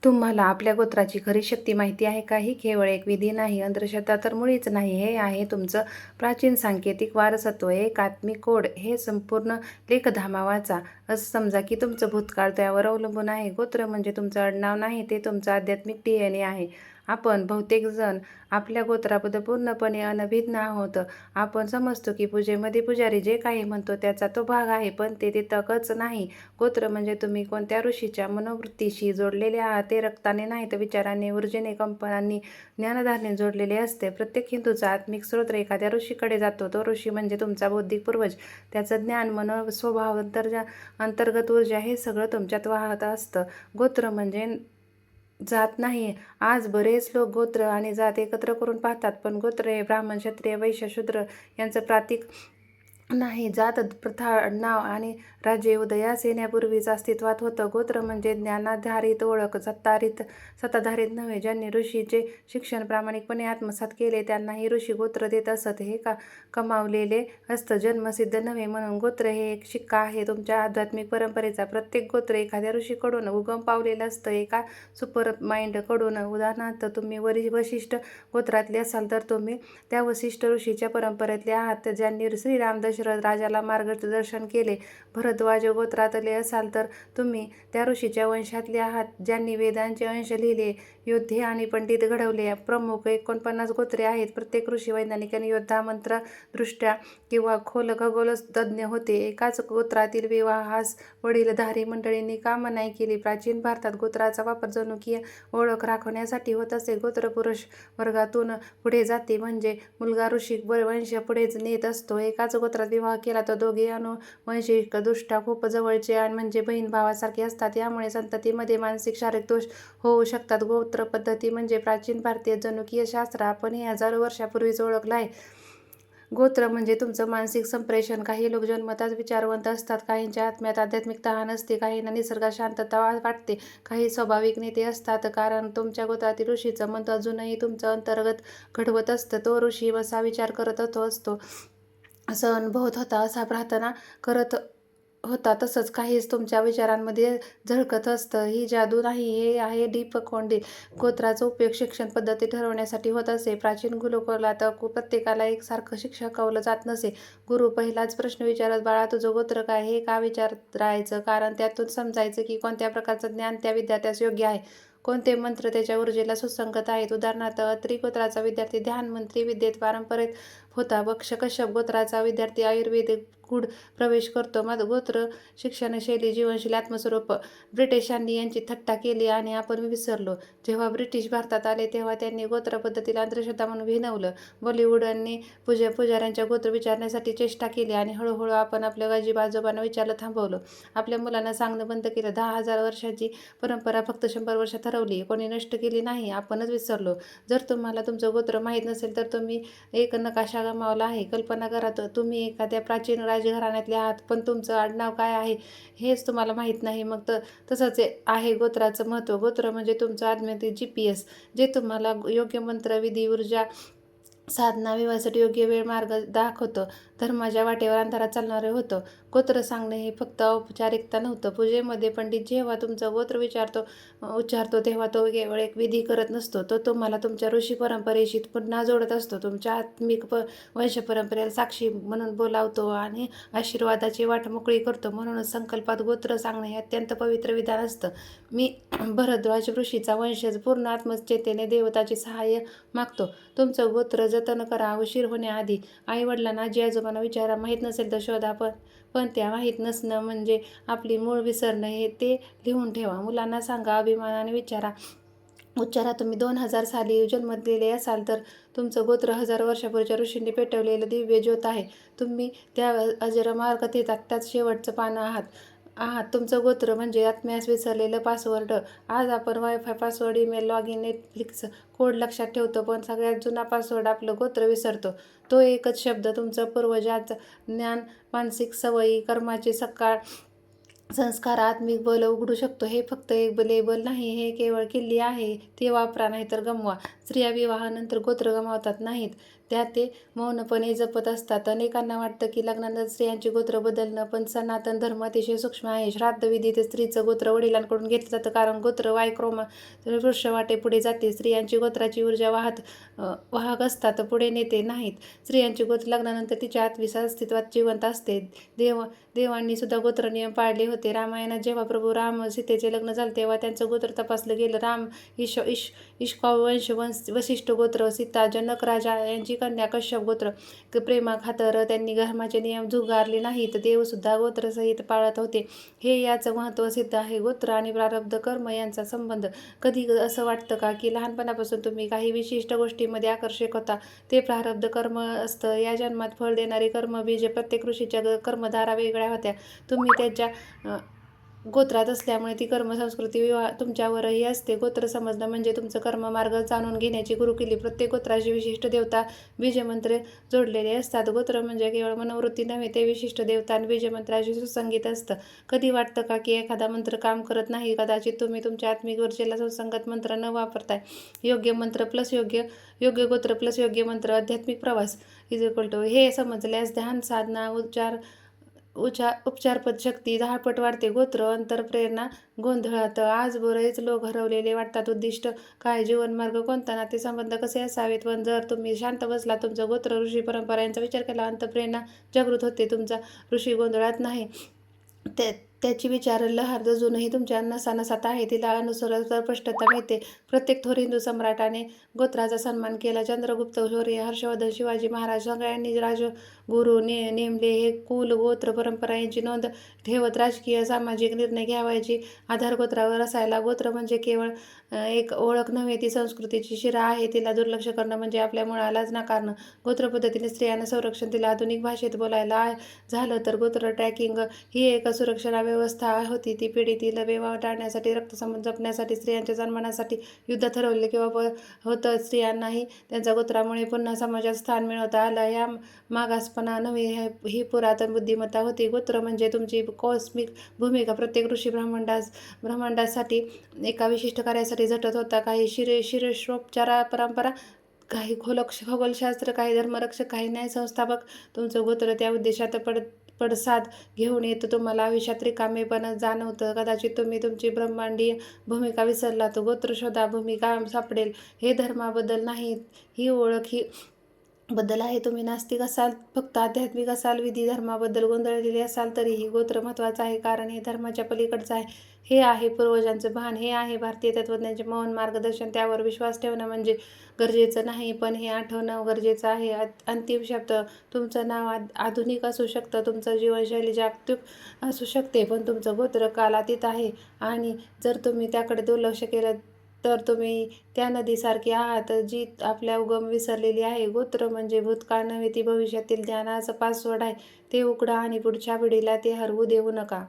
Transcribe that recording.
तुम्हाला आपल्या गोत्राची खरी शक्ती माहिती आहे का? ही केवळ एक विधी नाही, अंधश्रद्धा तर मुळीच नाही. हे आहे तुमचं प्राचीन सांकेतिक वारसत्व, एक आत्मिक कोड. हे संपूर्ण लेखधामा वाचा. असं समजा की तुमचं भूतकाळ त्यावर अवलंबून आहे. गोत्र म्हणजे तुमचं आडनाव नाही, ते तुमचं आध्यात्मिक DNA आहे. आपण बहुतेक जण आपल्या गोत्राबद्दल पूर्णपणे अनभिज्ञ आहोत. आपण समजतो की पूजेमध्ये पुजारी जे काही म्हणतो त्याचा तो भाग आहे, पण ते तितकंच नाही. गोत्र म्हणजे तुम्ही कोणत्या ऋषीच्या मनोवृत्तीशी जोडलेले आहात. ते रक्ताने नाही तर विचारांनी, ऊर्जेने, कंपनांनी, ज्ञानधारणे जोडलेले असते. प्रत्येक हिंदूचा आत्मिक स्रोत एखाद्या ऋषीकडे जातो. तो ऋषी म्हणजे तुमचा बौद्धिक पूर्वज. त्याचं ज्ञान, मन, स्वभाव, अंतर्गत ऊर्जा हे सगळं तुमच्यात वाहत असतं. गोत्र म्हणजे जात नाही. आज बरेच लोक गोत्र आणि जात एकत्र करून पाहतात, पण गोत्र हे ब्राह्मण, क्षत्रिय, वैश्य, शूद्र यांचं प्रतीक नाही. जात, प्रथा, नाव आणि राज्य उदयास येण्यापूर्वीच अस्तित्वात होतं. गोत्र म्हणजे ज्ञानाधारित ओळख, सत्ताधारित नव्हे. ज्यांनी ऋषीचे शिक्षण प्रामाणिकपणे आत्मसात केले त्यांनाही ऋषी गोत्र देत असत. हे कमावलेले असतं, जन्मसिद्ध नव्हे. म्हणून गोत्र हे एक शिक्का आहे तुमच्या आध्यात्मिक परंपरेचा. प्रत्येक गोत्र एखाद्या ऋषीकडून उगम पावलेलं असतं, एका सुपर माइंडकडून. उदाहरणार्थ, तुम्ही वशिष्ठ गोत्रातले असाल तर तुम्ही त्या वशिष्ठ ऋषीच्या परंपरेतले आहात, ज्यांनी श्रीराम दशरथ राजाला मार्गदर्शन केले. भरद्वाज गोत्रातले असाल तर तुम्ही त्या ऋषीच्या वंशातले आहात, ज्यांनी वेदांचे अंश लिहिले, योद्धे आणि पंडित घडवले. प्रमुख 49 गोत्रे आहेत. प्रत्येक ऋषी वैज्ञानिक, योद्धा, मंत्रदृष्ट्या किंवा खोल खगोलतज्ज्ञ होते. एकाच गोत्रातील विवाहास वडीलधारी मंडळींनी का मनाई केली? प्राचीन भारतात गोत्राचा वापर जनुकीय ओळख राखण्यासाठी होत असे. गोत्र पुरुष वर्गातून पुढे जाते, म्हणजे मुलगा ऋषी वंश पुढेच नेत असतो. एकाच गोत्रात विवाह केला तर दोघे अनुवंशिक दृष्ट्या खूप जवळचे म्हणजे बहीण भावासारखे असतात. यामुळे संततीमध्ये मानसिक शारीरिक दोष होऊ शकतात. गोत्र पद्धती म्हणजे प्राचीन भारतीय जनुकीय शास्त्र आपण हे हजारो वर्षापूर्वीच ओळखलं आहे. गोत्र म्हणजे तुमचं मानसिक संप्रेषण. काही लोक जन्मतःच विचारवंत असतात, काहींच्या आत्म्यात आध्यात्मिक तहान असते, काहींना निसर्गात शांतता वाटते, काही स्वाभाविक नेते असतात. कारण तुमच्या गोत्रातील ऋषीचं मन अजूनही तुमचं अंतर्गत घडवत असतं. तो ऋषी असा विचार करत असतो, असं अनुभवत होता, असा प्रार्थना करत होता, तसंच काहीच तुमच्या विचारांमध्ये झळकत असतं. ही जादू नाही, हे आहे डीप कोंडी. गोत्राचा उपयोग शिक्षण पद्धती ठरवण्यासाठी होत असे. प्राचीन गुरुकुलात प्रत्येकाला एकसारखं शिकवलं जात नसे. गुरु पहिलाच प्रश्न विचारत, बाळा तुझं गोत्र काय? हे का विचारायचं? कारण त्यातून समजायचं की कोणत्या प्रकारचं ज्ञान त्या विद्यार्थ्यास योग्य आहे, कोणते मंत्र त्याच्या ऊर्जेला सुसंगत आहेत. उदाहरणार्थ, अत्री गोत्राचा विद्यार्थी ध्यानमंत्री विद्येत पारंपरिक होता. कश्यप गोत्राचा विद्यार्थी आयुर्वेदिक गूढ प्रवेश करतो. गोत्र, शिक्षणशैली, जीवनशैली, आत्मस्वरूप. ब्रिटिशांनी यांची थट्टा केली आणि आपण विसरलो. जेव्हा ब्रिटिश भारतात आले तेव्हा त्यांनी गोत्र पद्धतीला अंधश्रद्धा म्हणून भिनवलं. बॉलिवूडने पुजाऱ्यांच्या गोत्र विचारण्यासाठी चेष्टा केली आणि हळूहळू आपण आपल्या आजी-आजोबांना विचारलं थांबवलं. आपल्या मुलांना सांगणं बंद केलं. 10,000 वर्षांची परंपरा फक्त 100 वर्षात ठरवली, कोणी नष्ट केली नाही, आपणच विसरलो. जर तुम्हाला तुमचं गोत्र माहीत नसेल तर तुम्ही एक नकाशा गमावला आहे. कल्पना करा, तुम्ही एखाद्या प्राचीन राजघराण्यातले आहात, पण तुमचं आडनाव काय आहे हेच तुम्हाला माहीत नाही. मग तसंच आहे गोत्राचं महत्त्व. गोत्र म्हणजे तुमचं आत्म्यातील GPS, जे तुम्हाला योग्य मंत्र, विधी, ऊर्जा, साधना, विवाहासाठी योग्य वेळ, मार्ग दाखवतं. धर्माच्या वाटेवर अंधारात चालणारे होतं. गोत्र सांगणे हे फक्त औपचारिकता नव्हतं. पूजेमध्ये पंडित जेव्हा तुमचं गोत्र उच्चारतो तेव्हा तो केवळ एक विधी करत नसतो, तो तुम्हाला तुमच्या ऋषी परंपरेशी पुन्हा जोडत असतो. तुमच्या आत्मिक वंशपरंपरेला साक्षी म्हणून बोलावतो आणि आशीर्वादाची वाट मोकळी करतो. म्हणूनच संकल्पात गोत्र सांगणे हे अत्यंत पवित्र विधान असतं. मी भरद्वाज ऋषीचा वंशज, पूर्ण आत्मचेतेने देवताचे सहाय्य मागतो. तुमचं गोत्र जतन करा. उशीर होण्याआधी आई-वडिलांना, आजी-आजोबांना विचारा. माहीत नसेल तर शोधा, पण त्या माहीत नसणं म्हणजे आपली मूळ विसरणं. हे ते लिहून ठेवा. मुलांना सांगा, अभिमानाने उच्चारा. तुम्ही 2000 साली जन्मलेले असाल तर तुमचं गोत्र हजारो वर्षापूर्वीच्या ऋषींनी पेटवलेलं दिव्य ज्योत आहे. तुम्ही त्या अजरामर कथेत आत्ताच शेवटचं पानं आहात. तुमचं गोत्र म्हणजे आत्म्यास विसरलेलं पासवर्ड. आज आपण wifi password, email login, Netflix code लक्षात ठेवतो, पण सगळ्यात जुना पासवर्ड आपलं गोत्र विसरतो. तो एकच शब्द तुमचं पूर्वजाचं ज्ञान, मानसिक सवयी, कर्माचे संस्कार, आत्मिक बल उघडू शकतो. हे फक्त एक लेबल नाही, हे केवळ किल्ली आहे. ते वापरा, नाहीतर गमवा. स्त्रिया विवाहानंतर गोत्र गमावतात नाहीत, त्या ते मौनपणे जपत असतात. अनेकांना वाटतं की लग्नानंतर स्त्रियांची गोत्र बदलणं, पण सनातन धर्म अतिशय सूक्ष्म आहे. श्राद्धविधीत स्त्रीचं गोत्र वडिलांकडून घेतलं जातं, कारण गोत्र वायक्रोमा वृक्षवाटे पुढे जाते. स्त्रियांची गोत्राची ऊर्जा वाहक असतात, पुढे नेते नाहीत. स्त्रियांची गोत्र लग्नानंतर तिच्या आत्मिक अस्तित्वात जिवंत असते. देवांनी सुद्धा गोत्र नियम पाळले होते. रामायणात जेव्हा प्रभू राम सीतेचे लग्न झाले तेव्हा त्यांचं गोत्र तपासलं गेलं. राम इक्ष्वाकु वसिष्ठ गोत्र, सीता जनक राजा यांची कन्या कश्यप गोत्र. प्रेमाखातर त्यांनी धर्माचे नियम झुगारले नाहीत. देवसुद्धा गोत्रसहित पाळत होते. हे याचं महत्त्व सिद्ध आहे. गोत्र आणि प्रारब्ध कर्म यांचा संबंध. कधी असं वाटतं का की लहानपणापासून तुम्ही काही विशिष्ट गोष्टींमध्ये आकर्षक होता? ते प्रारब्ध कर्म असतं. या जन्मात फळ देणारी कर्मबीज. प्रत्येक ऋषीच्या कर्मधारा वेगळ्या होत्या. तुम्ही त्याच्या गोत्रात असल्यामुळे ती कर्मसंस्कृती तुमच्यावरही असते. गोत्र समजणं म्हणजे तुमचं कर्ममार्ग जाणून घेण्याची गुरुकिल्ली. प्रत्येक गोत्राशी विशिष्ट देवता बीजमंत्र जोडलेले असतात. गोत्र म्हणजे केवळ मनोवृत्ती नव्हे, ते विशिष्ट देवता आणि बीजमंत्राशी सुसंगीत असतं. कधी वाटतं का की एखादा मंत्र काम करत नाही? कदाचित तुम्ही तुमच्या आत्मिक ऊर्जेला सुसंगत मंत्र न वापरताय. योग्य मंत्र प्लस योग्य गोत्र प्लस योग्य मंत्र. आध्यात्मिक प्रवास हे समजल्यास ध्यान साधना उपचारपद शक्ती 10 पट वाढते. गोत्र अंतरप्रेरणा गोंधळात. आज बरेच लोक हरवलेले वाटतात. उद्दिष्ट काय, जीवनमार्ग कोणता, नातेसंबंध कसे असावेत? पण जर तुम्ही शांत बसला, तुमचं गोत्र, ऋषी परंपरा यांचा विचार केला, अंतःप्रेरणा जागृत होते. तुमचा ऋषी गोंधळात नाही, त्याची विचार लहर अजूनही तुमच्या नसानसात आहे. तिला अनुसर स्पष्टता मिळते. प्रत्येक थोर हिंदू सम्राटाने गोत्राचा सन्मान केला. चंद्रगुप्त शौर्य, हर्षवर्धन, शिवाजी महाराज सगळ्यांनी राजगुरू नेमले. हे कुल, गोत्र, परंपरा यांची नोंद ठेवत राजकीय सामाजिक निर्णय घ्यावयाची आधार गोत्रावर असायला. गोत्र म्हणजे केवळ एक ओळख नव्हे, ती संस्कृतीची शिरा आहे. तिला दुर्लक्ष करणं म्हणजे आपल्या मुळालाच नाकारणं. गोत्र पद्धतीने स्त्रियांना संरक्षण. तिला आधुनिक भाषेत बोलायला झालं तर गोत्र ट्रॅकिंग ही एक सुरक्षा व्यवस्था होती. ती पिढीतील विवाह टाळण्यासाठी, रक्तसंबंध जपण्यासाठी, स्त्रियांच्या सन्मानासाठी युद्ध ठरवले किंवा होतं. स्त्रियांनाही त्यांच्या गोत्रामुळे पुन्हा समाजात स्थान मिळवता आलं. या मागासपणा नव्हे, ही पुरातन बुद्धिमत्ता होती. गोत्र म्हणजे तुमची कॉस्मिक भूमिका. प्रत्येक ऋषी ब्रह्मांडासाठी एका विशिष्ट कार्यासाठी झटत होता. काही शिरषोपचार परंपरा, काही खगोलशास्त्र, काही धर्मरक्षक, काही न्याय संस्थापक. तुमचं गोत्र त्या उद्देशात पडसाद घेऊन येतं. तुम्हाला आयुष्यात रिकामेपण जाणवतं. कदाचित तुम्ही तुमची ब्रह्मांडीय भूमिका विसरलात. गोत्र शोधा, भूमिका सापडेल. हे धर्माबद्दल नाही, ही ओळख ही बद्दल आहे. तुम्ही नास्तिक असाल, फक्त आध्यात्मिक असाल, विधी धर्माबद्दल गोंधळलेले असाल, तरीही गोत्र महत्त्वाचं आहे, कारण हे धर्माच्या पलीकडचं आहे. हे आहे पूर्वजांचं भान. हे आहे भारतीय तत्त्वज्ञानाचे मौन मार्गदर्शन. त्यावर विश्वास ठेवणं म्हणजे गरजेचं नाही, पण हे आठवणं गरजेचं आहे. अंतिम शब्द. तुमचं नाव आधुनिक असू शकतं, तुमचं जीवनशैली जागतिक असू शकते, पण तुमचं गोत्र कालातीत आहे. आणि जर तुम्ही त्याकडे दुर्लक्ष केलं तर तुम्ही त्या नदीसारखी आहात जी आपल्या उगम विसरलेली आहे. गोत्र म्हणजे भूतकाळ नव्हे, ती भविष्यातील ज्ञानाचा पासवर्ड आहे. ते उघडा आणि पुढच्या पिढीला ते हरवू देऊ नका.